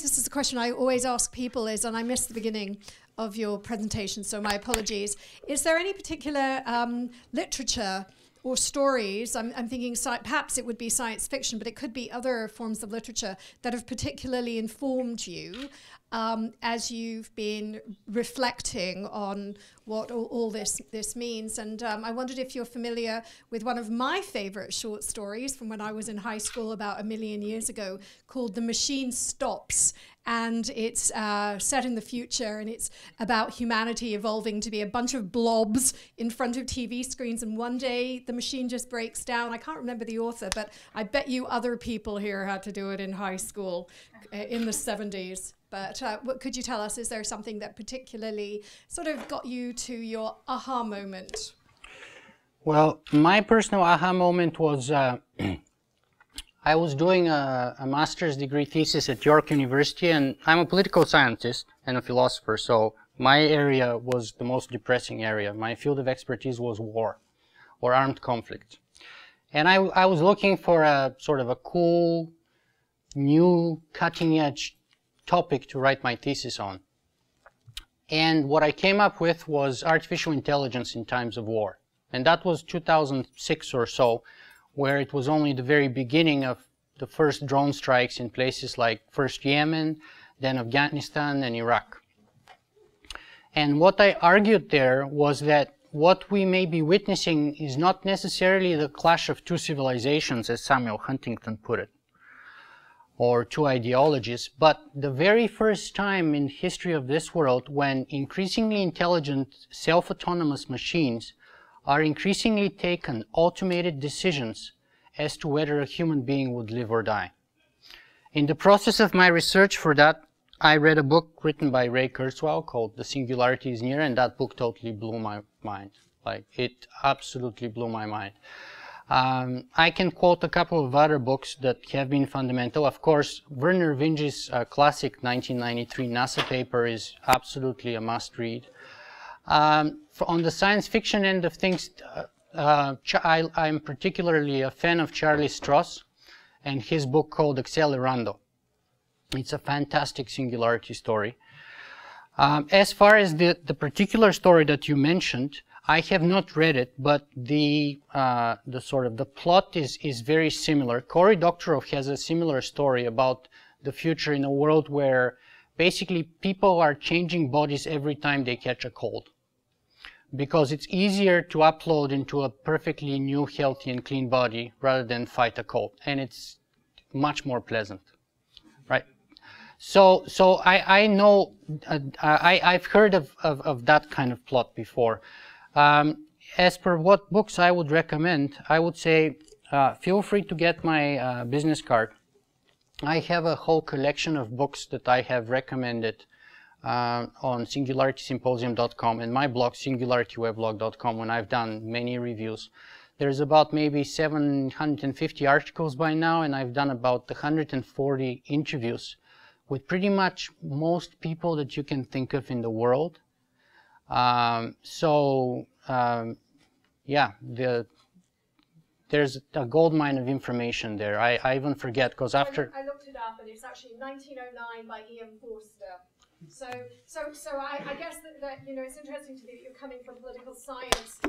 This is a question I always ask people is, and I missed the beginning of your presentation, so my apologies. Is there any particular literature or stories, I'm thinking perhaps it would be science fiction, but it could be other forms of literature that have particularly informed you as you've been reflecting on what all this means. And I wondered if you're familiar with one of my favorite short stories from when I was in high school about 1 million years ago, called The Machine Stops. And it's set in the future, and it's about humanity evolving to be a bunch of blobs in front of TV screens, and one day the machine just breaks down. I can't remember the author, but I bet you other people here had to do it in high school in the 70s. But what could you tell us? Is there something that particularly sort of got you to your aha moment? Well, my personal aha moment was I was doing a master's degree thesis at York University, and I'm a political scientist and a philosopher, so my area was the most depressing area. My field of expertise was war or armed conflict. And I was looking for a sort of a cool, new, cutting-edge topic to write my thesis on. And what I came up with was artificial intelligence in times of war. And that was 2006 or so, where it was only the very beginning of the first drone strikes in places like first Yemen, then Afghanistan and Iraq. And what I argued there was that what we may be witnessing is not necessarily the clash of two civilizations, as Samuel Huntington put it, or two ideologies, but the very first time in the history of this world when increasingly intelligent self-autonomous machines are increasingly taking automated decisions as to whether a human being would live or die. In the process of my research for that, I read a book written by Ray Kurzweil called The Singularity is Near, and that book totally blew my mind. Like, it absolutely blew my mind. I can quote a couple of other books that have been fundamental. Of course, Werner Vinge's classic 1993 NASA paper is absolutely a must-read. On the science fiction end of things, I'm particularly a fan of Charlie Stross and his book called Accelerando. It's a fantastic singularity story. As far as the particular story that you mentioned, I have not read it, but the plot is very similar. Cory Doctorow has a similar story about the future in a world where basically people are changing bodies every time they catch a cold, because it's easier to upload into a perfectly new, healthy and clean body rather than fight a cold, and it's much more pleasant, right? So I know, I've heard of that kind of plot before. As per what books I would recommend, I would say feel free to get my business card. I have a whole collection of books that I have recommended on singularitysymposium.com and my blog singularityweblog.com when I've done many reviews. There's about maybe 750 articles by now, and I've done about 140 interviews with pretty much most people that you can think of in the world. Yeah, there's a gold mine of information there. I even forget, because after... I looked it up, and it's actually 1909 by Ian Forster. So I guess that you know, it's interesting to me that you're coming from political science.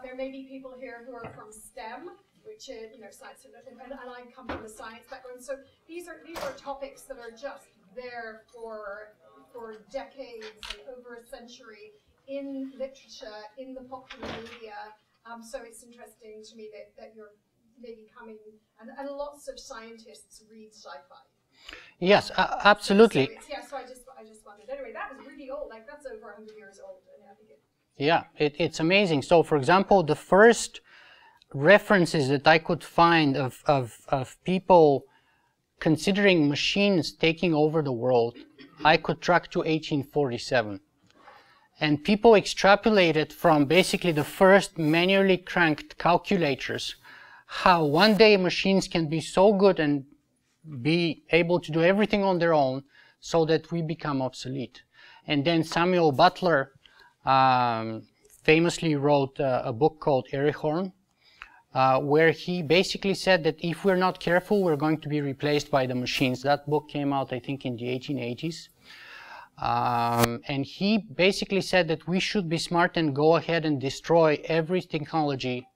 There may be people here who are from STEM, which is, you know, science, and I come from a science background. So these are topics that are just there for decades and over a century in literature, in the popular media. So it's interesting to me that you're maybe coming, and lots of scientists read sci-fi. Yes, absolutely. So I just wondered. Anyway, that was really old. Like, that's over 100 years old. And I think it's amazing. So, for example, the first references that I could find of people considering machines taking over the world, I could track to 1847. And people extrapolated from basically the first manually cranked calculators, how one day machines can be so good and be able to do everything on their own so that we become obsolete. And then Samuel Butler famously wrote a book called Erehorn, where he basically said that if we're not careful, we're going to be replaced by the machines. That book came out, I think, in the 1880s. And he basically said that we should be smart and go ahead and destroy every technology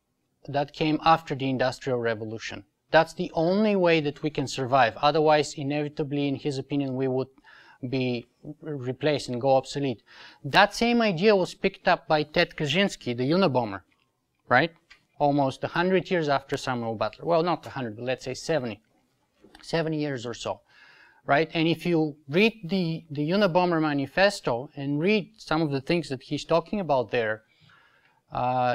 that came after the Industrial Revolution. That's the only way that we can survive. Otherwise, inevitably, in his opinion, we would be replaced and go obsolete. That same idea was picked up by Ted Kaczynski, the Unabomber, right? Almost 100 years after Samuel Butler. Well, not 100, but let's say 70 years or so, right? And if you read the Unabomber manifesto and read some of the things that he's talking about there,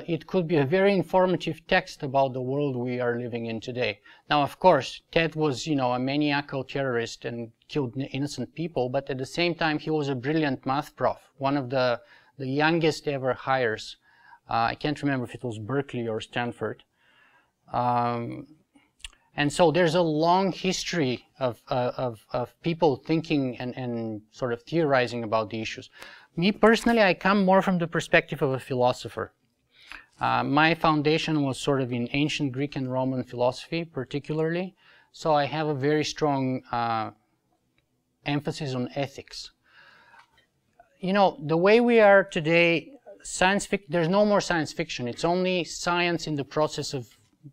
it could be a very informative text about the world we are living in today. Now, of course, Ted was, you know, a maniacal terrorist and killed innocent people, but at the same time, he was a brilliant math prof, one of the youngest ever hires. I can't remember if it was Berkeley or Stanford. And so there's a long history of people thinking and sort of theorizing about the issues. Me personally, I come more from the perspective of a philosopher. My foundation was sort of in ancient Greek and Roman philosophy, particularly. So I have a very strong emphasis on ethics. You know, the way we are today, there's no more science fiction. It's only science in the process of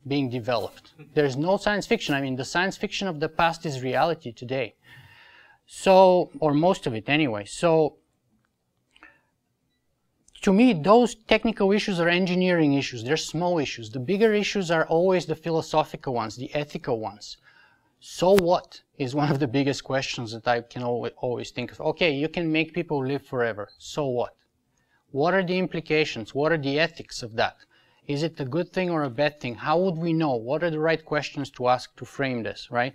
being developed. There's no science fiction. I mean, the science fiction of the past is reality today. So, or most of it anyway. So, to me, those technical issues are engineering issues. They're small issues. The bigger issues are always the philosophical ones, the ethical ones. So what is one of the biggest questions that I can always think of. Okay, you can make people live forever. So what? What are the implications? What are the ethics of that? Is it a good thing or a bad thing? How would we know? What are the right questions to ask to frame this, right?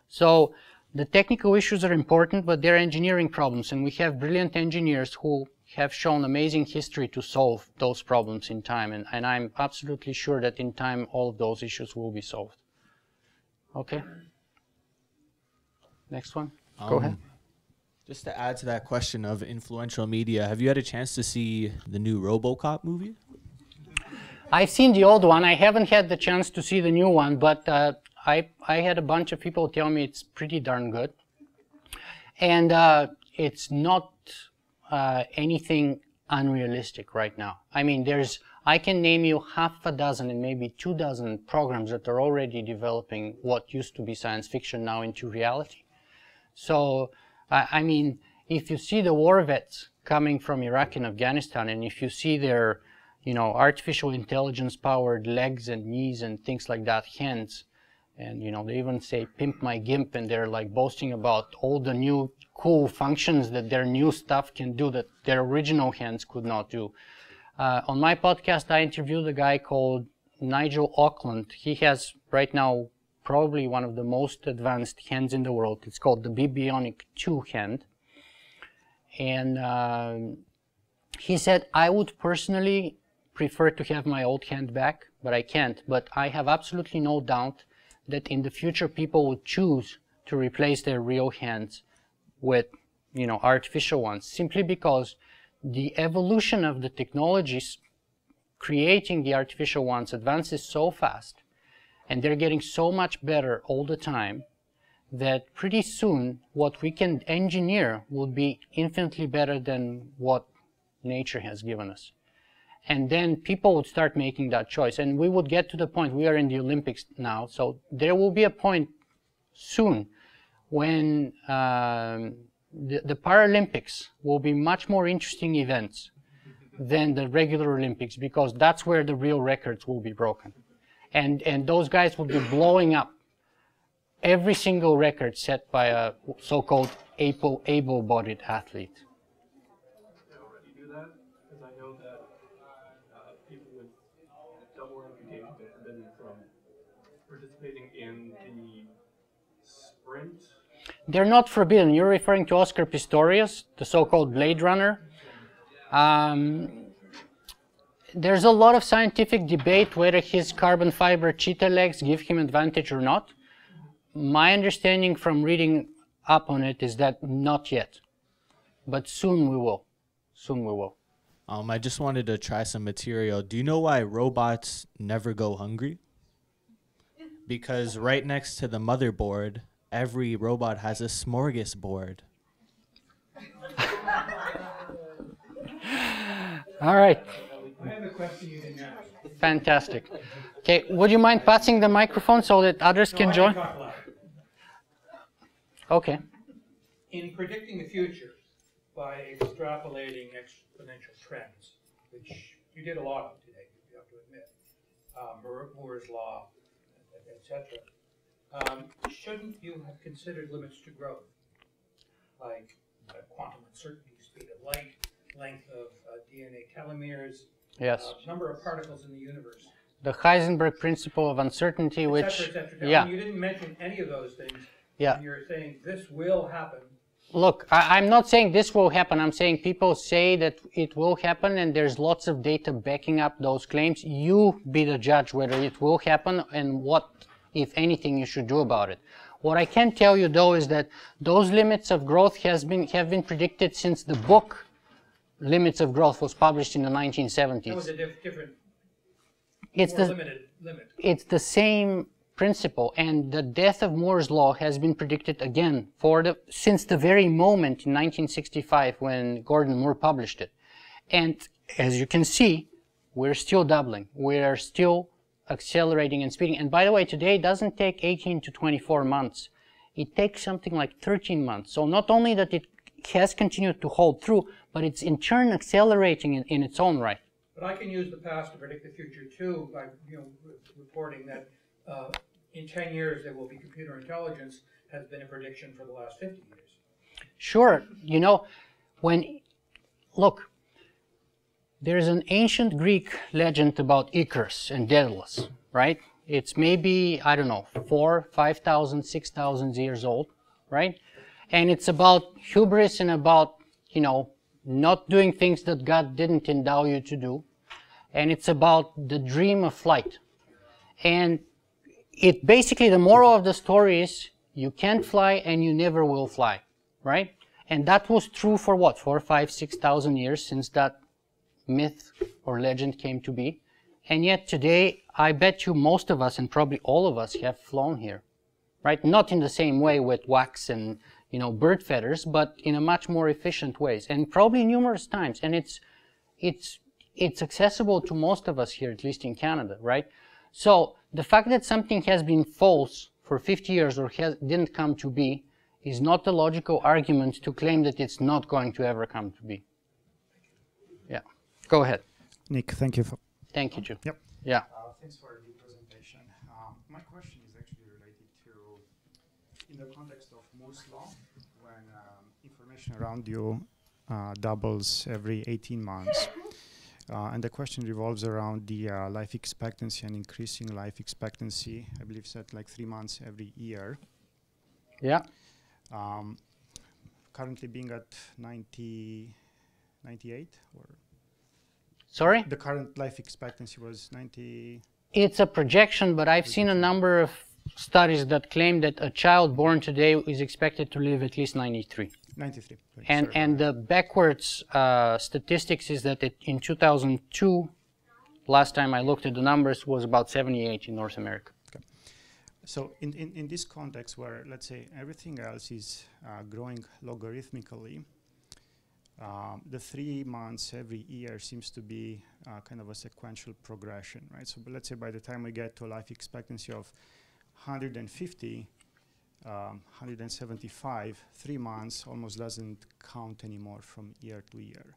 So the technical issues are important, but they're engineering problems, and we have brilliant engineers who have shown amazing history to solve those problems in time, and I'm absolutely sure that in time all of those issues will be solved. Okay? Next one. Go ahead. Just to add to that question of influential media, have you had a chance to see the new RoboCop movie? I've seen the old one. I haven't had the chance to see the new one, but I had a bunch of people tell me it's pretty darn good. And it's not anything unrealistic right now. I mean, I can name you half a dozen and maybe 24 programs that are already developing what used to be science fiction now into reality. So, I mean, if you see the war vets coming from Iraq and Afghanistan, and if you see their, you know, artificial intelligence powered legs and knees and things like that, hands, and, you know, they even say, pimp my gimp, and they're like boasting about all the new cool functions that their new stuff can do that their original hands could not do. On my podcast, I interviewed a guy called Nigel Auckland. He has right now probably one of the most advanced hands in the world. It's called the Bionic 2 hand. And he said, I would personally prefer to have my old hand back, but I can't. But I have absolutely no doubt that in the future people will choose to replace their real hands with, you know, artificial ones, simply because the evolution of the technologies creating the artificial ones advances so fast, and they're getting so much better all the time, that pretty soon what we can engineer will be infinitely better than what nature has given us. And then people would start making that choice, and we would get to the point, we are in the Olympics now, so there will be a point soon when the Paralympics will be much more interesting events than the regular Olympics, because that's where the real records will be broken. And those guys will be blowing up every single record set by a so-called able-bodied athlete. They already do that, because I know that people with double amputations are forbidden from participating in the sprint. They're not forbidden. You're referring to Oscar Pistorius, the so-called Blade Runner. There's a lot of scientific debate whether his carbon fiber cheetah legs give him advantage or not. My understanding from reading up on it is that not yet, but soon we will. Soon we will. I just wanted to try some material. Do you know why robots never go hungry? Because right next to the motherboard, every robot has a smorgasbord. All right. I have a question you didn't ask. Fantastic. Okay, would you mind passing the microphone so that others can join? Talk loud. Okay. In predicting the future by extrapolating exponential trends, which you did a lot of today, you have to admit, Moore's law, etc. Shouldn't you have considered limits to growth, like quantum uncertainty, speed of light, length of DNA telomeres, Yes. number of particles in the universe, The Heisenberg principle of uncertainty, et which, cetera, et cetera. yeah, You didn't mention any of those things. yeah. And you're saying this will happen. Look, I'm not saying this will happen. I'm saying people say that it will happen, and there's lots of data backing up those claims. You be the judge whether it will happen and what, if anything, you should do about it. What I can tell you, though, is that those limits of growth have been predicted since the book Limits of Growth was published in the 1970s. That was a different, It's more the, limited limit. it's the same principle, and the death of Moore's law has been predicted again since the very moment in 1965 when Gordon Moore published it. And as you can see, we're still doubling. We're still accelerating and speeding. And by the way, today it doesn't take 18 to 24 months. It takes something like 13 months. So not only that it has continued to hold through, but it's in turn accelerating in its own right. But I can use the past to predict the future too by reporting that in 10 years there will be computer intelligence has been a prediction for the last 50 years. Sure, look, there's an ancient Greek legend about Icarus and Daedalus, right? It's maybe, I don't know, 4,000, 5,000, 6,000 years old, right? And it's about hubris and about, not doing things that God didn't endow you to do. And it's about the dream of flight. And it basically, the moral of the story is you can't fly and you never will fly, right? And that was true for what, 4,000, 5,000, 6,000 years since that myth or legend came to be. And yet today, I bet you most of us, and probably all of us, have flown here, right? Not in the same way with wax and, bird feathers, but in a much more efficient ways, and probably numerous times. And it's accessible to most of us here, at least in Canada, right? So the fact that something has been false for 50 years or didn't come to be is not a logical argument to claim that it's not going to ever come to be. Yeah. Go ahead. Nick, thank you. Thank you, Joe. Yep. Yeah. Thanks for the presentation. My question is actually related to, in the context of Moore's law, when information around you doubles every 18 months. And the question revolves around the life expectancy and increasing life expectancy. I believe set like 3 months every year. Yeah. Currently being at 98 or? Sorry? The current life expectancy was 90. It's a projection, but I've seen a number of studies that claim that a child born today is expected to live at least 93. 93. And the backwards statistics is that in 2002, last time I looked at the numbers, was about 78 in North America. Okay. So in this context where, let's say, everything else is growing logarithmically, the 3 months every year seems to be kind of a sequential progression, right? So but let's say by the time we get to a life expectancy of 150, 175, 3 months almost doesn't count anymore from year to year.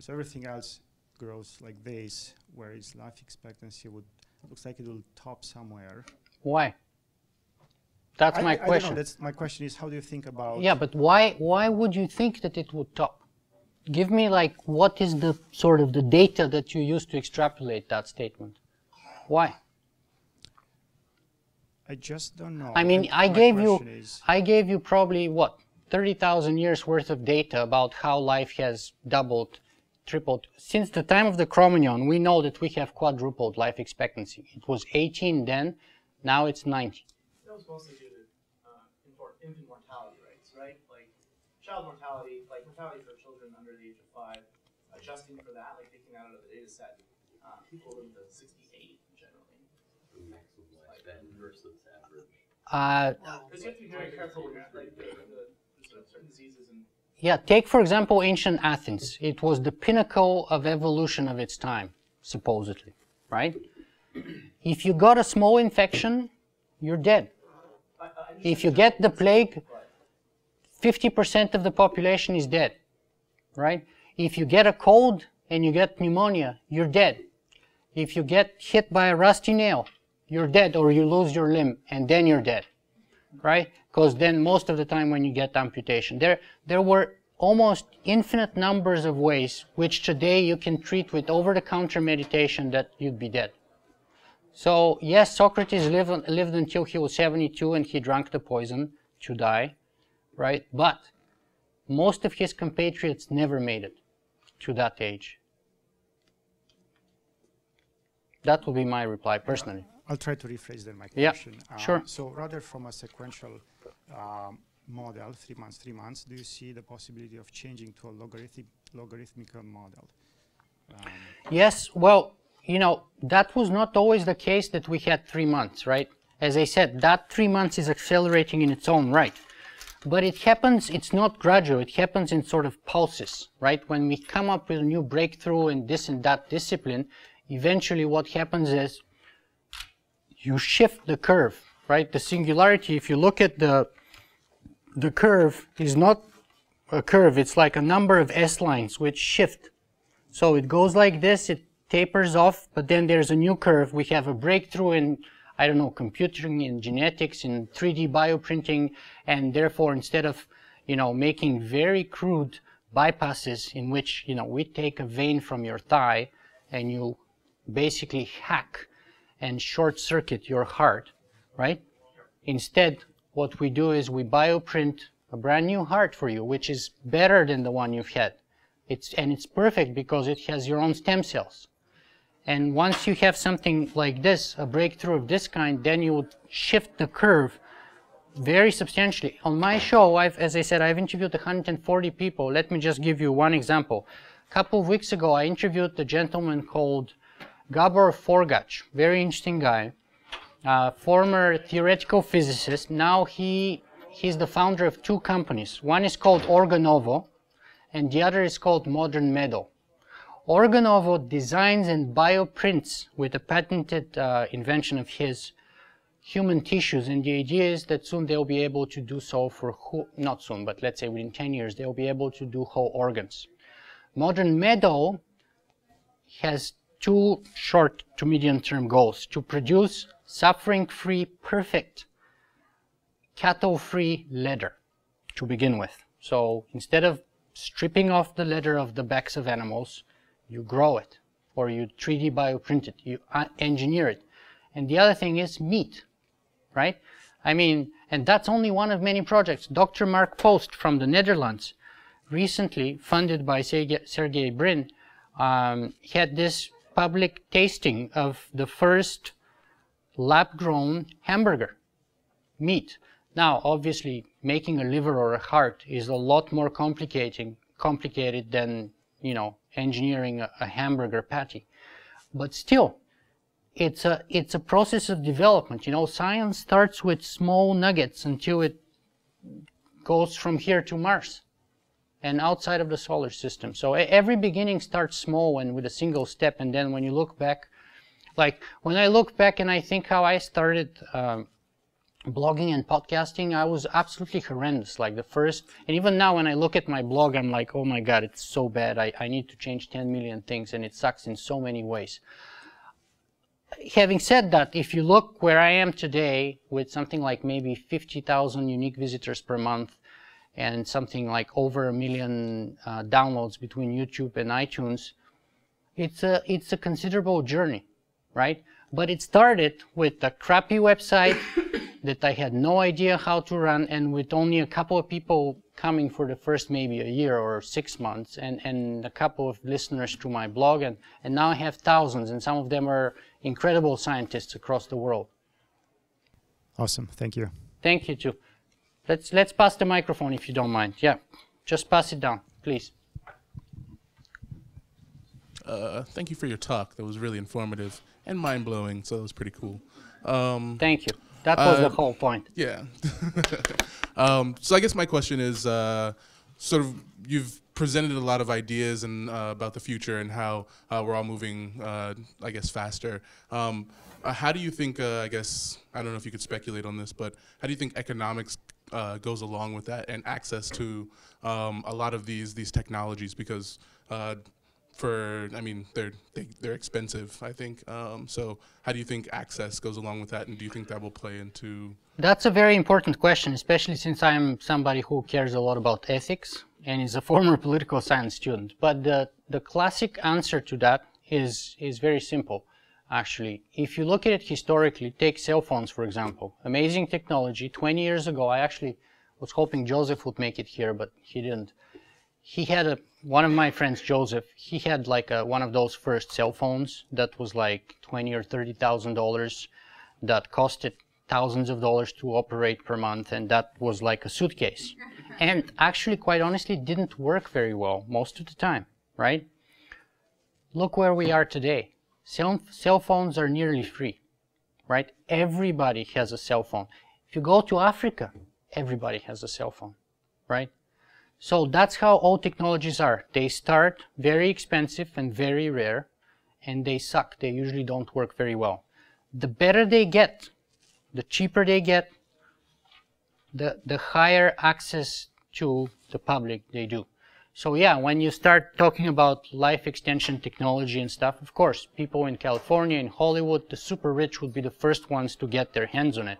So everything else grows like this, whereas life expectancy looks like it will top somewhere. Why? That's my question. I don't know. That's my question is, how do you think about? Yeah, but why would you think that it would top? Give me what is the sort of the data that you use to extrapolate that statement? Why? I just don't know. I mean, I gave you probably what, 30,000 years worth of data about how life has doubled, tripled. Since the time of the Cro-Magnon, we know that we have quadrupled life expectancy. It was 18 then, now it's 90. That was mostly due to infant mortality rates, right? Like child mortality, like mortality for children under the age of 5, adjusting for that, like taking that out of the data set, people live to 68 generally. maximum lifespan versus average? Because you have to be very careful with like the certain diseases and. Yeah, take for example ancient Athens. It was the pinnacle of evolution of its time, supposedly, right? If you got a small infection, you're dead. If you get the plague, 50% of the population is dead, right? If you get a cold and you get pneumonia, you're dead. If you get hit by a rusty nail, you're dead, or you lose your limb, and then you're dead, right? Because then most of the time when you get amputation, there were almost infinite numbers of ways which today you can treat with over-the-counter medication that you'd be dead. So yes, Socrates lived until he was 72 and he drank the poison to die, right? But most of his compatriots never made it to that age. That would be my reply personally. I'll try to rephrase then my Yeah, question. sure. So rather from a sequential model, 3 months, 3 months, do you see the possibility of changing to a logarithmical model? Yes, well, you know, that was not always the case that we had 3 months, right? As I said, that 3 months is accelerating in its own right. But it happens, it's not gradual, it happens in sort of pulses, right? When we come up with a new breakthrough in this and that discipline, eventually what happens is you shift the curve, right? The singularity, if you look at the curve, is not a curve, it's like a number of S-lines which shift. So it goes like this, it tapers off, but then there's a new curve. We have a breakthrough in, I don't know, computing, in genetics, in 3D bioprinting, and therefore instead of, you know, making very crude bypasses in which, you know, we take a vein from your thigh and you basically hack and short-circuit your heart, right? Instead, what we do is we bioprint a brand new heart for you, which is better than the one you've had. It's perfect because it has your own stem cells. And once you have something like this, a breakthrough of this kind, then you would shift the curve very substantially. On my show, as I said, I've interviewed 140 people. Let me just give you one example. A couple of weeks ago, I interviewed a gentleman called Gabor Forgac, very interesting guy, former theoretical physicist. Now he's the founder of 2 companies. One is called Organovo, and the other is called Modern Meadow. Organovo designs and bioprints with a patented invention of his human tissues, and the idea is that soon they'll be able to do so for, not soon, but let's say within 10 years, they'll be able to do whole organs. Modern Meadow has 2 short to medium term goals: to produce suffering-free, perfect, cattle-free leather to begin with. So instead of stripping off the leather of the backs of animals, you grow it, or you 3D bioprint it, you engineer it. And the other thing is meat, right? I mean, and that's only one of many projects. Dr. Mark Post from the Netherlands, recently funded by Sergey Brin, had this public tasting of the first lab-grown hamburger meat. Now, obviously, making a liver or a heart is a lot more complicated than, you know, engineering a hamburger patty. But still, it's a process of development. You know, science starts with small nuggets until it goes from here to Mars and outside of the solar system. So every beginning starts small and with a single step, and then when you look back, like when I look back and I think how I started blogging and podcasting, I was absolutely horrendous. Like the first, and even now when I look at my blog, I'm like, oh my God, it's so bad. I need to change 10 million things, and it sucks in so many ways. Having said that, if you look where I am today with something like maybe 50,000 unique visitors per month and something like over 1 million downloads between YouTube and iTunes, it's a considerable journey, right? But it started with a crappy website that I had no idea how to run, and with only a couple of people coming for the first maybe a year or 6 months, and a couple of listeners to my blog, and now I have thousands, and some of them are incredible scientists across the world. Awesome, thank you. Thank you too. Let's pass the microphone if you don't mind. Yeah, just pass it down, please. thank you for your talk. That was really informative and mind-blowing, so it was pretty cool. Thank you. That was the whole point. Yeah. So I guess my question is, sort of, you've presented a lot of ideas and about the future and how we're all moving, I guess, faster. How do you think, I guess, I don't know if you could speculate on this, but how do you think economics goes along with that and access to a lot of these technologies? Because I mean, they're expensive, I think. So how do you think access goes along with that, and do you think that will play into? That's a very important question, especially since I'm somebody who cares a lot about ethics and is a former political science student. But the classic answer to that is very simple, actually. If you look at it historically, take cell phones, for example. Amazing technology. 20 years ago, I actually was hoping Joseph would make it here, but he didn't. He had one of my friends, Joseph, he had like one of those first cell phones that was like $20,000 or $30,000 that costed thousands of dollars to operate per month, and that was like a suitcase. And actually, quite honestly, didn't work very well most of the time, right? Look where we are today. Cell phones are nearly free, right? Everybody has a cell phone. If you go to Africa, everybody has a cell phone, right? So that's how all technologies are. They start very expensive and very rare, and they suck. They usually don't work very well. The better they get, the cheaper they get, the higher access to the public they do. So yeah, when you start talking about life extension technology and stuff, of course, people in California, in Hollywood, the super rich would be the first ones to get their hands on it.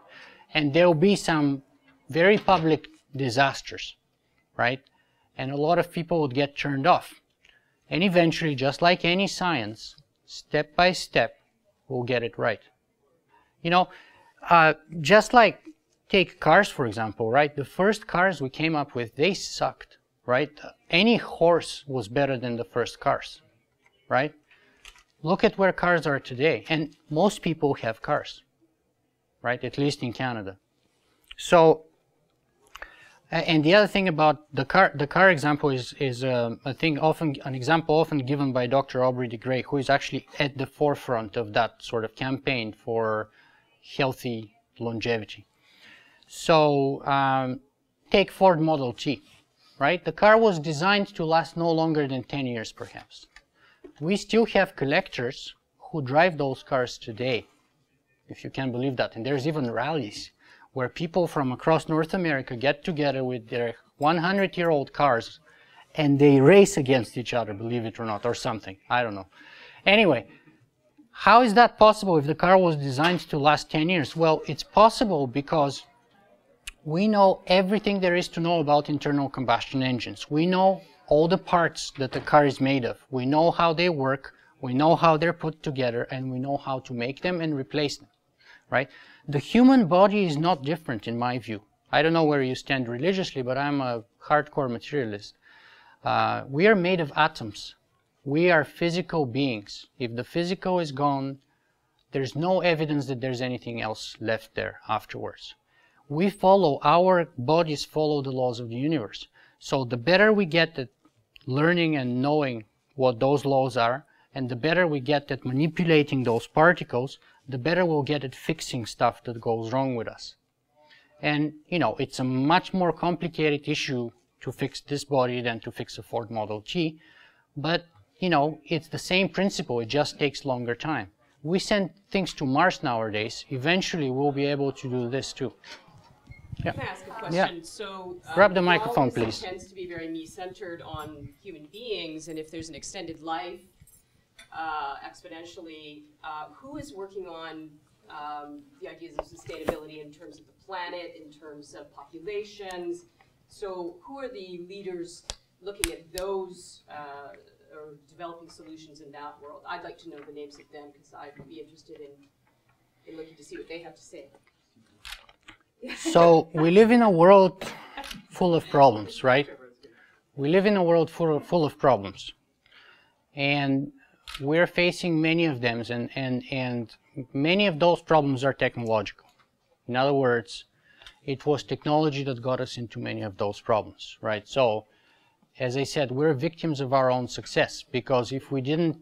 And there will be some very public disasters, right? And a lot of people would get turned off. And eventually, just like any science, step by step, we'll get it right. You know, just like take cars, for example, right? The first cars we came up with, they sucked, right? Any horse was better than the first cars, right? Look at where cars are today. And most people have cars, right? At least in Canada. So, and the other thing about the car example is a thing an example often given by Dr. Aubrey de Grey, who is actually at the forefront of that sort of campaign for healthy longevity. So take Ford Model T, right? The car was designed to last no longer than 10 years, perhaps. We still have collectors who drive those cars today, if you can believe that. And there's even rallies where people from across North America get together with their 100-year-old cars and they race against each other, believe it or not, or something. I don't know. Anyway, how is that possible if the car was designed to last 10 years? Well, it's possible because we know everything there is to know about internal combustion engines. We know all the parts that the car is made of. We know how they work, we know how they're put together, and we know how to make them and replace them, right? The human body is not different in my view. I don't know where you stand religiously, but I'm a hardcore materialist. We are made of atoms. We are physical beings. If the physical is gone, there's no evidence that there's anything else left there afterwards. Our bodies follow the laws of the universe. So the better we get at learning and knowing what those laws are, and the better we get at manipulating those particles, the better we'll get at fixing stuff that goes wrong with us. And, you know, it's a much more complicated issue to fix this body than to fix a Ford Model T. But, you know, it's the same principle. It just takes longer time. We send things to Mars nowadays. Eventually, we'll be able to do this too. Yeah. Can I ask a question? Yeah. So, grab the microphone, please. Tends to be very me-centered on human beings, and if there's an extended life, exponentially, who is working on the ideas of sustainability in terms of the planet, in terms of populations? So who are the leaders looking at those or developing solutions in that world? I'd like to know the names of them because I would be interested in looking to see what they have to say. So we live in a world full of problems, right? We live in a world full of problems. And we're facing many of them, and many of those problems are technological. In other words, it was technology that got us into many of those problems, right? So, as I said, we're victims of our own success, because if we didn't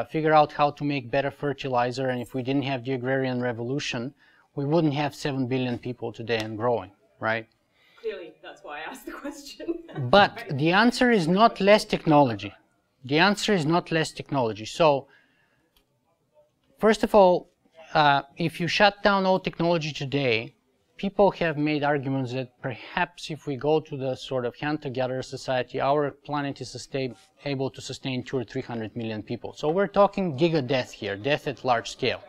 figure out how to make better fertilizer, and if we didn't have the agrarian revolution, we wouldn't have 7 billion people today and growing, right? Clearly, that's why I asked the question. But Right. the answer is not less technology. The answer is not less technology. So, first of all, if you shut down all technology today, people have made arguments that perhaps if we go to the sort of hunter-gatherer society, our planet is able to sustain 200 or 300 million people. So we're talking giga death here, death at large scale.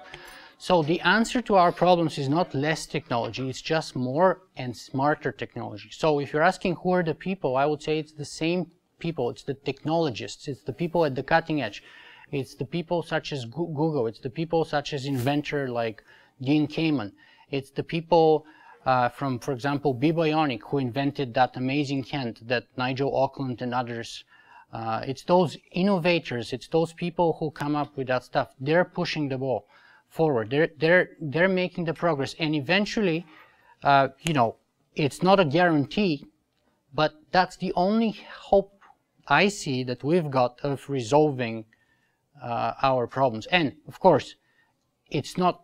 So the answer to our problems is not less technology, it's just more and smarter technology. So if you're asking who are the people, I would say it's the same people, it's the technologists, it's the people at the cutting edge. It's the people such as Google, it's the people such as inventor like Dean Kamen. It's the people from, for example, Bionics, who invented that amazing hand that Nigel Auckland and others. It's those innovators, it's those people who come up with that stuff. They're pushing the ball forward. They're making the progress, and eventually, you know, it's not a guarantee, but that's the only hope I see that we've got of resolving our problems. And of course, it's not,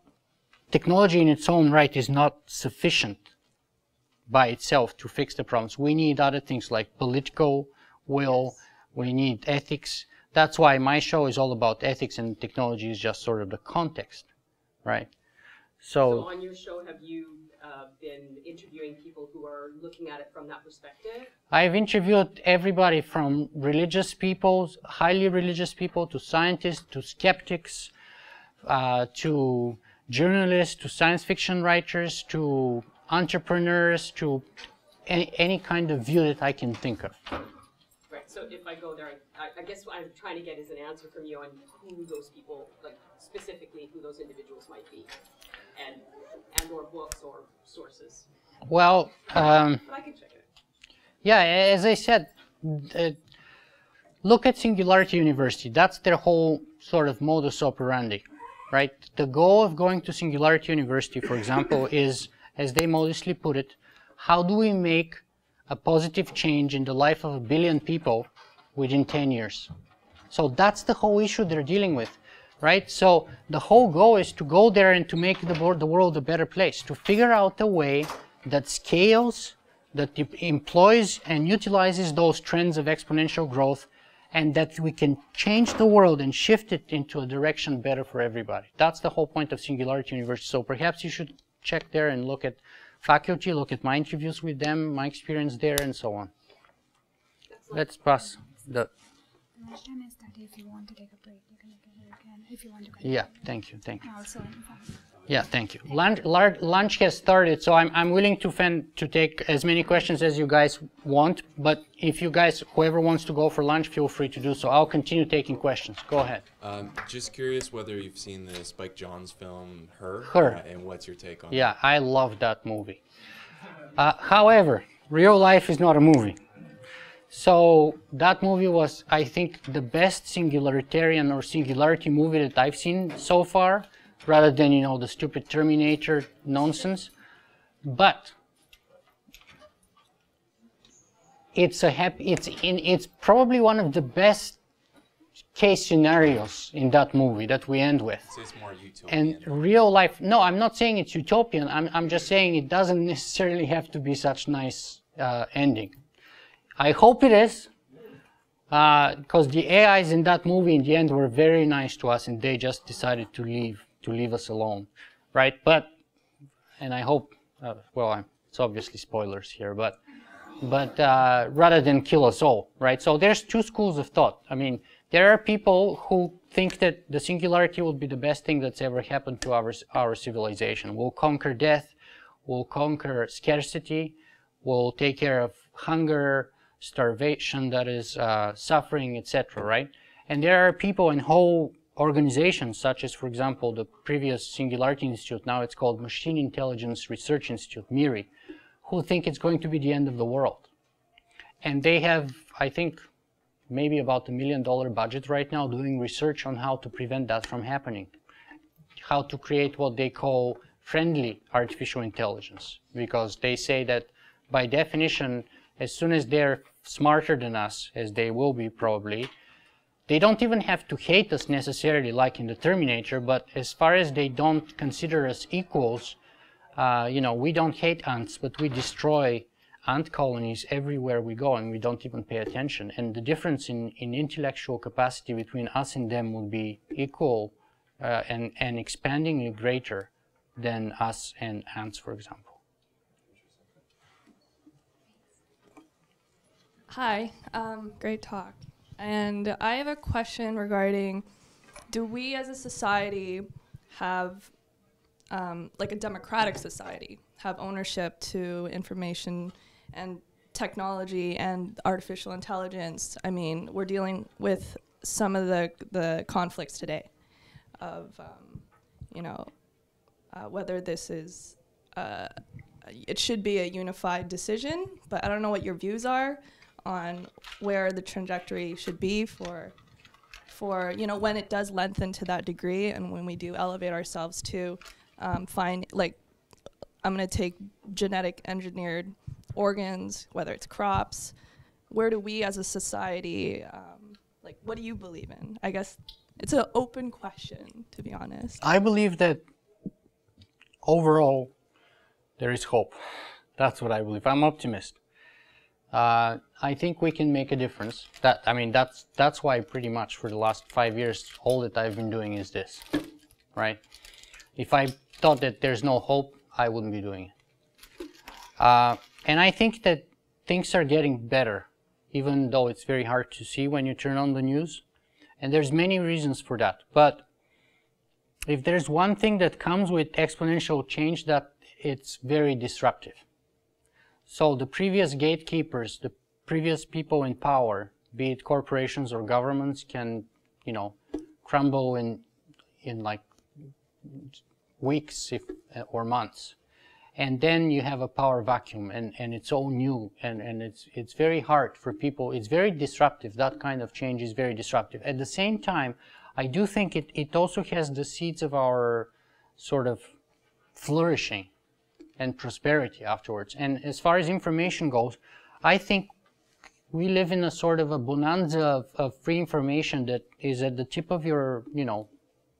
technology in its own right is not sufficient by itself to fix the problems. We need other things like political will, we need ethics. That's why my show is all about ethics, and technology is just sort of the context, right? So on your show, have you been interviewing people who are looking at it from that perspective? I've interviewed everybody from religious people, highly religious people, to scientists, to skeptics, to journalists, to science fiction writers, to entrepreneurs, to any kind of view that I can think of. Right, so if I go there, I guess what I'm trying to get is an answer from you on who those people, like specifically who those individuals might be, and or books or sources. Well, but I can check it. Yeah, as I said, look at Singularity University. That's their whole sort of modus operandi, right? The goal of going to Singularity University, for example, is, as they modestly put it, how do we make a positive change in the life of 1 billion people within 10 years? So that's the whole issue they're dealing with, right? So the whole goal is to go there and to make the world a better place, to figure out a way that scales, that employs and utilizes those trends of exponential growth, and that we can change the world and shift it into a direction better for everybody. That's the whole point of Singularity University. So perhaps you should check there and look at faculty, look at my interviews with them, my experience there, and so on. Let's pass the... If you want to take a break, you can if you want to. Yeah, thank you. Also, yeah, thank you. Lunch has started, so I'm willing to take as many questions as you guys want. But if you guys, whoever wants to go for lunch, feel free to do so. I'll continue taking questions. Go ahead. Just curious whether you've seen the Spike Jonze film Her. And what's your take on it? Yeah, I love that movie. However, real life is not a movie. So that movie was, I think, the best singularitarian or singularity movie that I've seen so far, rather than, you know, the stupid Terminator nonsense. But it's probably one of the best case scenarios in that movie that we end with. So it's more utopian. And real life, no, I'm not saying it's utopian. I'm just saying it doesn't necessarily have to be such nice ending. I hope it is, because the AIs in that movie in the end were very nice to us, and they just decided to leave us alone, right? But, and I hope, well, it's obviously spoilers here, but rather than kill us all, right? So there's two schools of thought. I mean, there are people who think that the singularity will be the best thing that's ever happened to our civilization. We'll conquer death, we'll conquer scarcity, we'll take care of hunger, starvation, that is suffering, etc., right? And there are people and whole organizations, such as, for example, the previous Singularity Institute, now it's called Machine Intelligence Research Institute, MIRI, who think it's going to be the end of the world. And they have, I think, maybe about $1 million budget right now doing research on how to prevent that from happening, how to create what they call friendly artificial intelligence, because they say that by definition, as soon as they're smarter than us, as they will be probably, they don't even have to hate us necessarily like in the Terminator, but as far as they don't consider us equals, you know, we don't hate ants, but we destroy ant colonies everywhere we go, and we don't even pay attention. And the difference in intellectual capacity between us and them would be equal and expandingly greater than us and ants, for example. Hi, great talk. And I have a question regarding, do we as a society have, like a democratic society, have ownership to information and technology and artificial intelligence? I mean, we're dealing with some of the conflicts today of, you know, whether this is, it should be a unified decision, but I don't know what your views are on where the trajectory should be for you know, when it does lengthen to that degree, and when we do elevate ourselves to find, like, I'm going to take genetic engineered organs, whether it's crops, where do we as a society, like, what do you believe in? I guess it's an open question, to be honest. I believe that overall there is hope. That's what I believe. I'm optimist. I think we can make a difference. I mean, that's why pretty much for the last 5 years, all that I've been doing is this, right? If I thought that there's no hope, I wouldn't be doing it. And I think that things are getting better, even though it's very hard to see when you turn on the news. And there's many reasons for that. But if there's one thing that comes with exponential change, that it's very disruptive. So the previous gatekeepers, the previous people in power, be it corporations or governments, can, you know, crumble in like weeks or months. And then you have a power vacuum, and it's all new, and it's very hard for people. It's very disruptive. That kind of change is very disruptive. At the same time, I do think it also has the seeds of our sort of flourishing and prosperity afterwards. And as far as information goes, I think we live in a sort of a bonanza of free information that is at the tip of your, you know,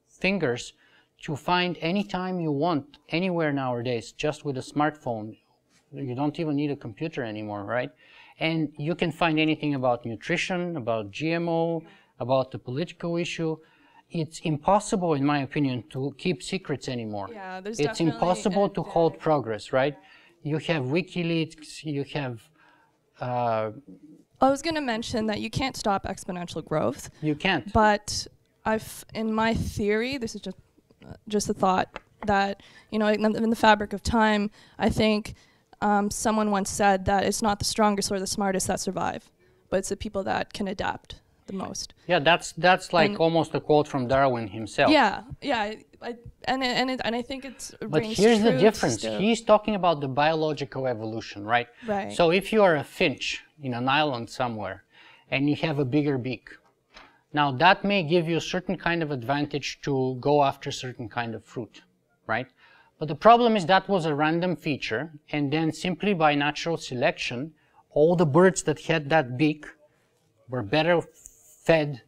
fingers to find anytime you want, anywhere nowadays, just with a smartphone. You don't even need a computer anymore, right? And you can find anything about nutrition, about GMO, about the political issue. It's impossible, in my opinion, to keep secrets anymore. Yeah, there's it's impossible to hold progress, right? You have WikiLeaks, you have... I was going to mention that you can't stop exponential growth. You can't. But in my theory, this is just a thought, that, you know, in the fabric of time, I think someone once said that it's not the strongest or the smartest that survive, but it's the people that can adapt the most. Yeah, that's like almost a quote from Darwin himself. Yeah, yeah, and I think it's. But here's the difference. He's talking about the biological evolution, right? Right. So if you are a finch in an island somewhere, and you have a bigger beak, now that may give you a certain kind of advantage to go after certain kind of fruit, right? But the problem is that was a random feature, and then simply by natural selection, all the birds that had that beak were better fed,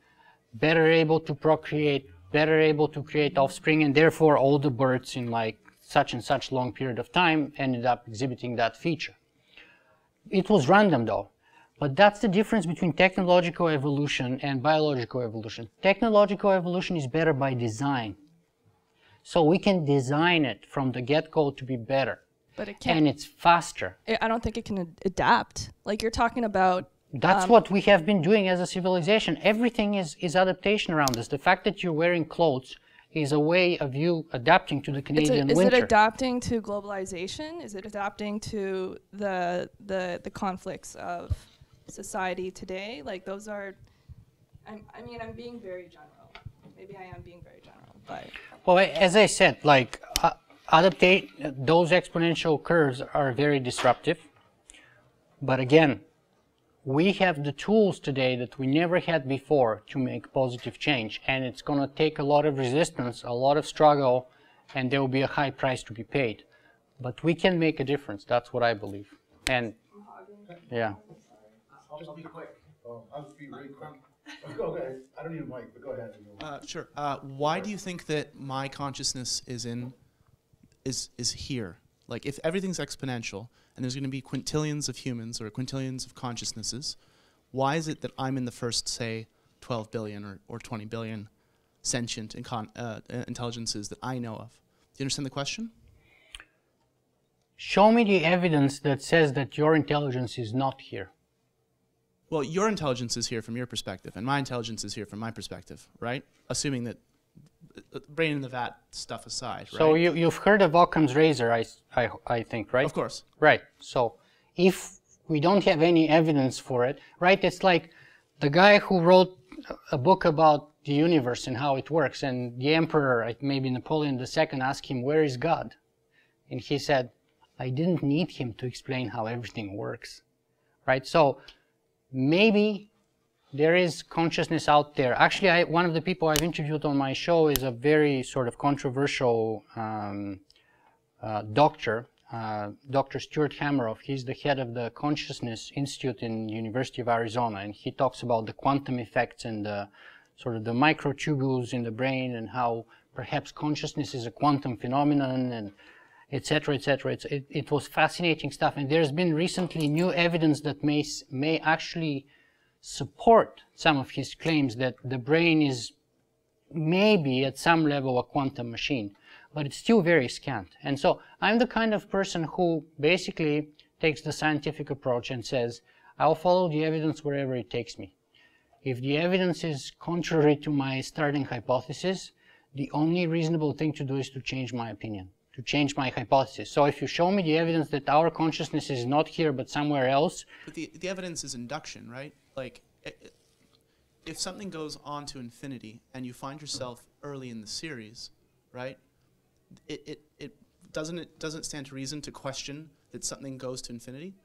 better able to procreate, better able to create offspring, and therefore all the birds in like such and such long period of time ended up exhibiting that feature. It was random though. But that's the difference between technological evolution and biological evolution. Technological evolution is better by design. So we can design it from the get-go to be better. But it can't. And it's faster. I don't think it can adapt. Like you're talking about... That's what we have been doing as a civilization. Everything is adaptation around us. The fact that you're wearing clothes is a way of you adapting to the Canadian winter. Is it adapting to globalization? Is it adapting to the conflicts of society today? Like those are, I mean, I'm being very general. Maybe I am being very general, but. Well, as I said, like those exponential curves are very disruptive. But again, we have the tools today that we never had before to make positive change, and it's going to take a lot of resistance, a lot of struggle, and there will be a high price to be paid. But we can make a difference. That's what I believe. And yeah. I'll just be quick. I'll just be really quick. Go ahead. I don't need a mic, but go ahead. Sure. Why do you think that my consciousness is here? Like, if everything's exponential and there's going to be quintillions of humans or quintillions of consciousnesses, why is it that I'm in the first, say, 12 billion or 20 billion sentient intelligences that I know of? Do you understand the question? Show me the evidence that says that your intelligence is not here. Well, your intelligence is here from your perspective, and my intelligence is here from my perspective, right? Assuming that brain in the vat stuff aside, right? So you've heard of Occam's razor, I think, right? Of course. Right. So if we don't have any evidence for it, right? It's like the guy who wrote a book about the universe and how it works, and the emperor, maybe Napoleon II, asked him, "Where is God?" And he said, "I didn't need him to explain how everything works," right? So maybe there is consciousness out there. Actually, one of the people I've interviewed on my show is a very sort of controversial doctor, Dr. Stuart Hameroff. He's the head of the Consciousness Institute in the University of Arizona, and he talks about the quantum effects and the sort of the microtubules in the brain and how perhaps consciousness is a quantum phenomenon, and etc., etc. It was fascinating stuff, and there's been recently new evidence that may actually support some of his claims that the brain is maybe at some level a quantum machine, but it's still very scant. And so I'm the kind of person who basically takes the scientific approach and says, I'll follow the evidence wherever it takes me. If the evidence is contrary to my starting hypothesis, the only reasonable thing to do is to change my opinion, to change my hypothesis. So if you show me the evidence that our consciousness is not here but somewhere else... But the evidence is induction, right? Like, if something goes on to infinity and you find yourself early in the series, right, it doesn't stand to reason to question that something goes to infinity?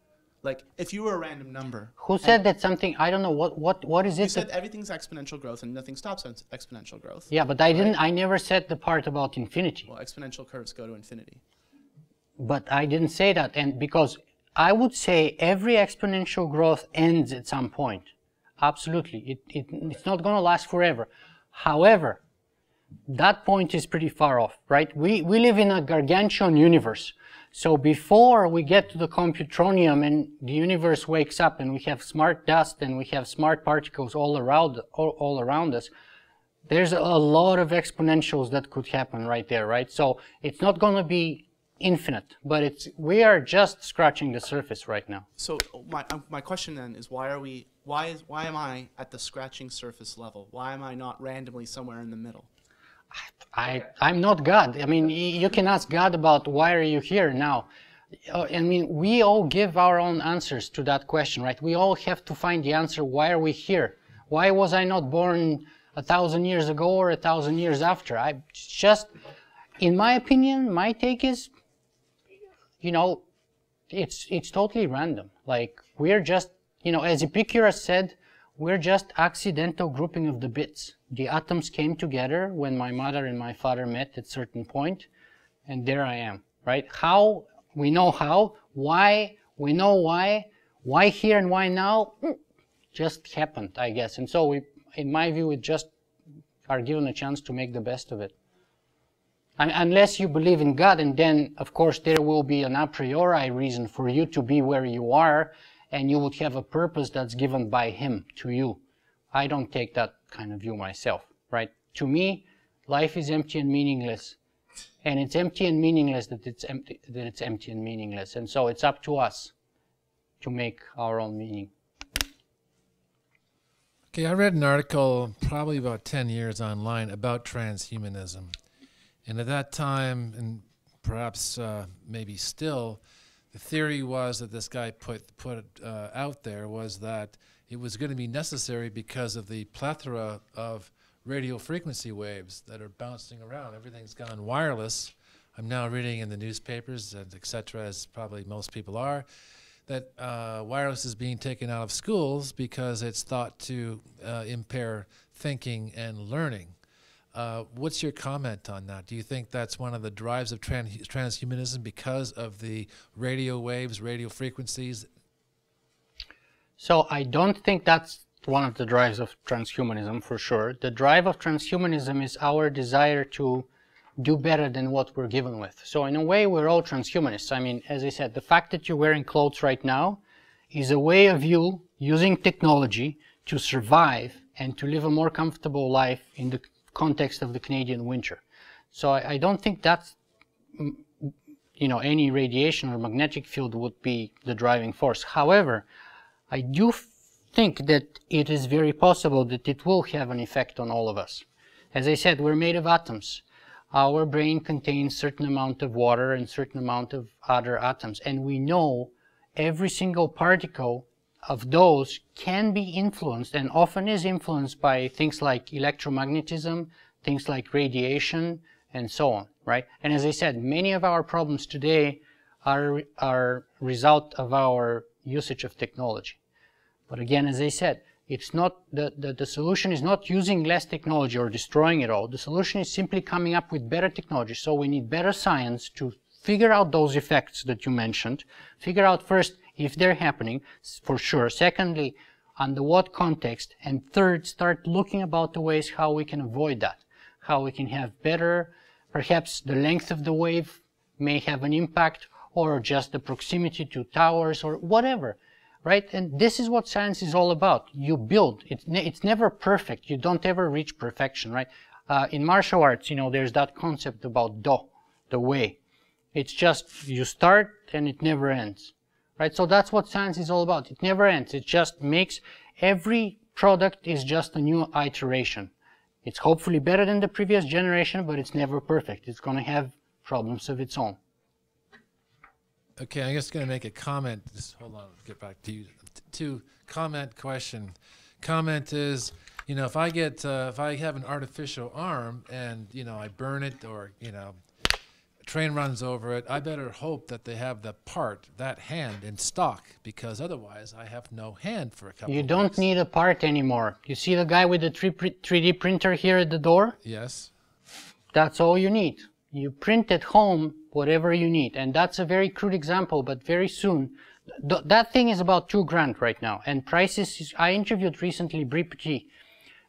Like, if you were a random number... Who said that something, I don't know, what is it? You said everything's exponential growth and nothing stops exponential growth. Yeah, but I never said the part about infinity. Well, exponential curves go to infinity. But I didn't say that, and because I would say every exponential growth ends at some point. Absolutely. It's not going to last forever. However, that point is pretty far off, right? We live in a gargantuan universe. So before we get to the computronium and the universe wakes up and we have smart dust and we have smart particles all around us, there's a lot of exponentials that could happen right there, right? So it's not going to be infinite, but we are just scratching the surface right now. So my question then is, why am I at the scratching surface level? Why am I not randomly somewhere in the middle? I'm not God. I mean, you can ask God about why are you here now. I mean, we all give our own answers to that question, right? We all have to find the answer, why are we here? Why was I not born 1,000 years ago or 1,000 years after? In my opinion, my take is, you know, it's totally random. Like, we're just, you know, as Epicurus said, we're just accidental grouping of the bits. The atoms came together when my mother and my father met at a certain point, and there I am, right? How? We know how. Why? We know why. Why here and why now? Just happened, I guess. And so in my view, we just are given a chance to make the best of it. Unless you believe in God, and then, of course, there will be an a priori reason for you to be where you are, and you would have a purpose that's given by Him to you. I don't take that kind of view myself, right? To me, life is empty and meaningless, and it's empty and meaningless that it's empty and meaningless, and so it's up to us to make our own meaning. Okay, I read an article probably about 10 years online about transhumanism, and at that time, and perhaps maybe still, the theory was that this guy put out there was that it was going to be necessary because of the plethora of radio frequency waves that are bouncing around. Everything's gone wireless. I'm now reading in the newspapers, and et cetera, as probably most people are, that wireless is being taken out of schools because it's thought to impair thinking and learning. What's your comment on that? Do you think that's one of the drives of transhumanism because of the radio waves, radio frequencies? So I don't think that's one of the drives of transhumanism, for sure. The drive of transhumanism is our desire to do better than what we're given with. So in a way, we're all transhumanists. I mean, as I said, the fact that you're wearing clothes right now is a way of you using technology to survive and to live a more comfortable life in the context of the Canadian winter. So I don't think that's, you know, any radiation or magnetic field would be the driving force. However, I do think that it is very possible that it will have an effect on all of us. As I said, we're made of atoms. Our brain contains certain amount of water and certain amount of other atoms, and we know every single particle of those can be influenced and often is influenced by things like electromagnetism, things like radiation, and so on, right? And as I said, many of our problems today are result of our usage of technology. But again, as I said, it's not the solution is not using less technology or destroying it all. The solution is simply coming up with better technology. So we need better science to figure out those effects that you mentioned, figure out first if they're happening, for sure. Secondly, under what context. And third, start looking about the ways how we can avoid that, how we can have better, perhaps the length of the wave may have an impact, or just the proximity to towers or whatever. Right? And this is what science is all about. You build. It's never perfect. You don't ever reach perfection, right? In martial arts, you know, there's that concept about do, the way. It's just you start and it never ends, right? So that's what science is all about. It never ends. It just makes every product is just a new iteration. It's hopefully better than the previous generation, but it's never perfect. It's going to have problems of its own. Okay, I'm just going to make a comment. Just hold on, get back to you. Comment question. Comment is, you know, if I have an artificial arm and, you know, I burn it or, you know, a train runs over it, I better hope that they have the part, that hand, in stock, because otherwise I have no hand for a couple of weeks. You don't need a part anymore. You see the guy with the 3D printer here at the door? Yes. That's all you need. You print at home whatever you need. And that's a very crude example, but very soon, that thing is about $2,000 right now. And prices, I interviewed recently Brie Petit.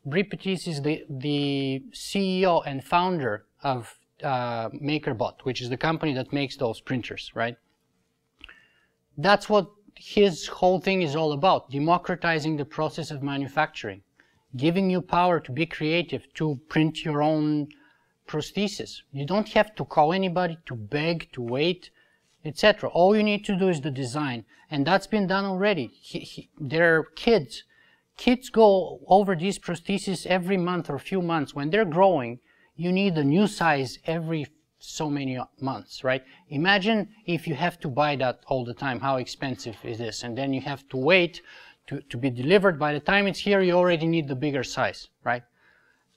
Brie Petit is the CEO and founder of MakerBot, which is the company that makes those printers, right? That's what his whole thing is all about, democratizing the process of manufacturing, giving you power to be creative, to print your own prosthesis. You don't have to call anybody, to beg, to wait, etc. All you need to do is the design, and that's been done already. There are kids go over these prostheses every month or few months. When they're growing, you need a new size every so many months, right? Imagine if you have to buy that all the time, how expensive is this? And then you have to wait to be delivered. By the time it's here, you already need the bigger size, right?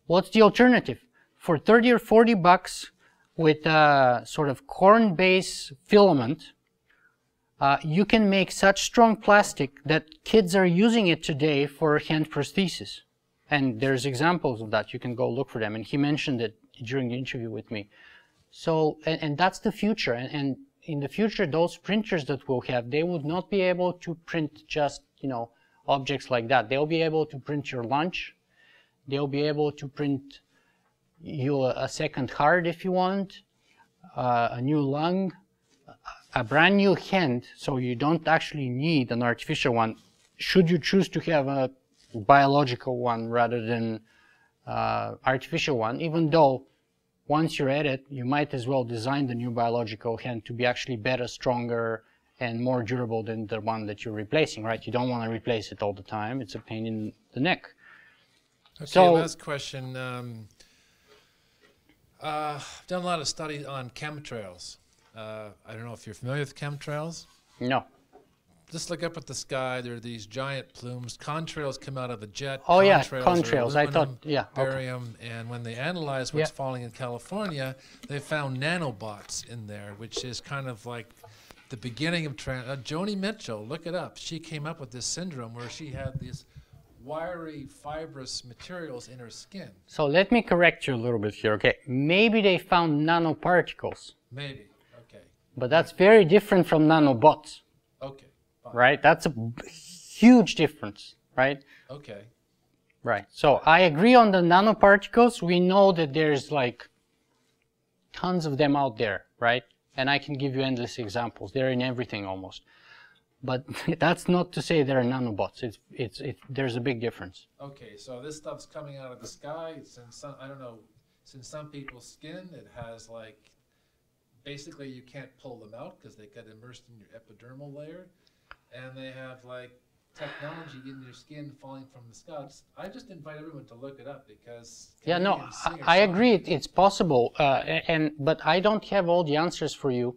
What's the alternative? For 30 or 40 bucks with a sort of corn-based filament, you can make such strong plastic that kids are using it today for hand prosthesis. And there's examples of that. You can go look for them. And he mentioned it during the interview with me. So, and that's the future. And in the future, those printers that we'll have, they would not be able to print just, you know, objects like that. They'll be able to print your lunch. They'll be able to print you a second heart if you want, a new lung, a brand new hand, so you don't actually need an artificial one, should you choose to have a biological one rather than artificial one, even though once you're at it, you might as well design the new biological hand to be actually better, stronger, and more durable than the one that you're replacing, right? You don't want to replace it all the time. It's a pain in the neck. Okay, so, last question. I've done a lot of study on chemtrails. I don't know if you're familiar with chemtrails. No. Just look up at the sky. There are these giant plumes. Contrails come out of a jet. Oh, yeah, contrails. I thought, yeah. Barium. Okay. And when they analyze what's falling in California, they found nanobots in there, which is kind of like the beginning of Joni Mitchell, look it up. She came up with this syndrome where she had these wiry, fibrous materials in her skin. So let me correct you a little bit here, okay? Maybe they found nanoparticles. Maybe, okay. But that's very different from nanobots. Okay. Fine. Right? That's a huge difference, right? Okay. Right. So I agree on the nanoparticles. We know that there's like tons of them out there, right? And I can give you endless examples. They're in everything almost. But that's not to say they're nanobots. There's a big difference. Okay, so this stuff's coming out of the sky. It's in some, I don't know, it's in some people's skin. It has like, basically you can't pull them out because they get immersed in your epidermal layer. And they have like technology in your skin falling from the sky. I just invite everyone to look it up because yeah, no, I agree. It's possible, but I don't have all the answers for you.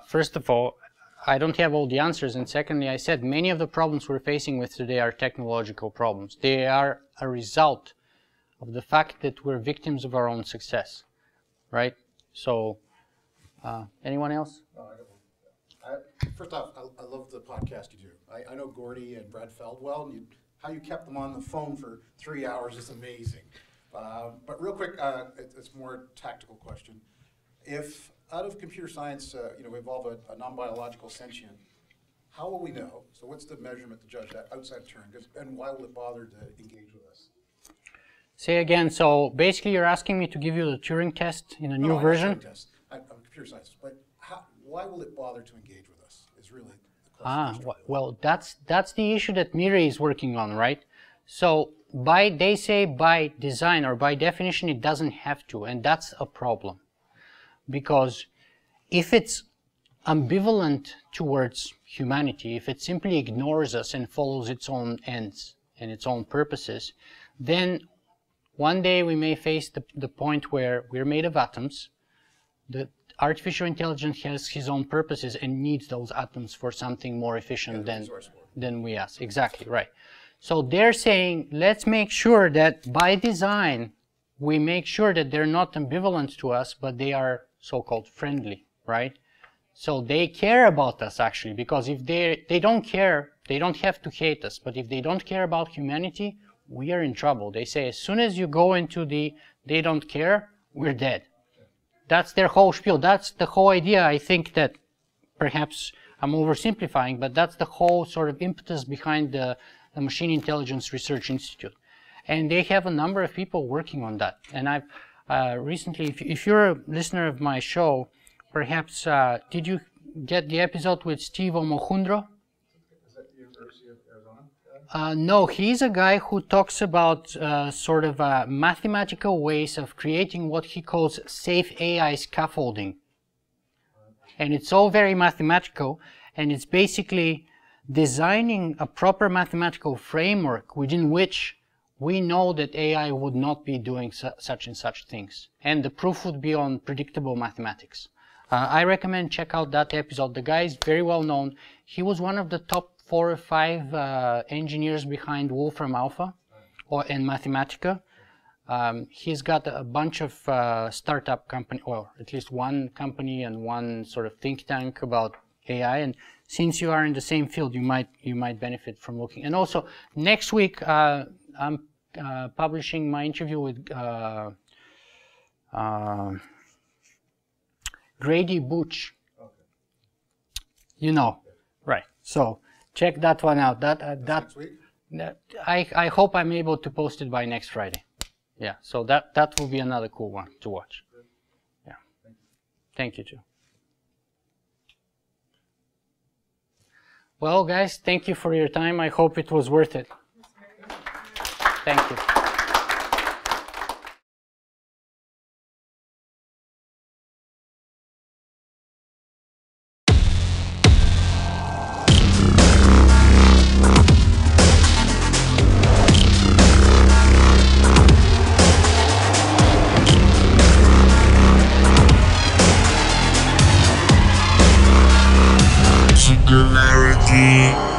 First of all, I don't have all the answers, and secondly, I said many of the problems we're facing with today are technological problems. They are a result of the fact that we're victims of our own success, right? So, anyone else? No, I don't. First off, I love the podcast you do. I know Gordy and Brad Feld well, and how you kept them on the phone for 3 hours is amazing. But real quick, it's more a tactical question. If out of computer science, we evolve a non-biological sentient, how will we know? So what's the measurement to judge that outside turn? And why will it bother to engage with us? Say again. So basically, you're asking me to give you the Turing test in a new version? Turing test. I'm a computer scientist, but why will it bother to engage with us? Is really the question. Well, that's the issue that Miri is working on, right? So they say by design or by definition, it doesn't have to, and that's a problem. Because if it's ambivalent towards humanity, if it simply ignores us and follows its own ends and its own purposes, then one day we may face the point where we're made of atoms. The artificial intelligence has his own purposes and needs those atoms for something more efficient than we are. Exactly, right. So they're saying, let's make sure that by design, we make sure that they're not ambivalent to us, but they are so-called friendly, right? So they care about us actually, because if they don't care, they don't have to hate us. But if they don't care about humanity, we are in trouble. They say as soon as you go into they don't care, we're dead. That's their whole spiel. That's the whole idea. I think that perhaps I'm oversimplifying, but that's the whole sort of impetus behind the Machine Intelligence Research Institute. And they have a number of people working on that. And I've recently, if you're a listener of my show, perhaps, did you get the episode with Steve Omohundro? Is that the University of Arizona? No, he's a guy who talks about sort of mathematical ways of creating what he calls safe AI scaffolding. And it's all very mathematical, and it's basically designing a proper mathematical framework within which we know that AI would not be doing such and such things. And the proof would be on predictable mathematics. I recommend check out that episode. The guy is very well known. He was one of the top 4 or 5 engineers behind Wolfram Alpha and Mathematica. He's got a bunch of startup company, or at least one company and one sort of think tank about AI. And since you are in the same field, you might benefit from looking. And also next week, I'm publishing my interview with Grady Booch. Okay. You know, right? So check that one out. Next week? I hope I'm able to post it by next Friday. Yeah. So that will be another cool one to watch. Yeah. Thank you too. Well, guys, thank you for your time. I hope it was worth it. Thank you. Singularity.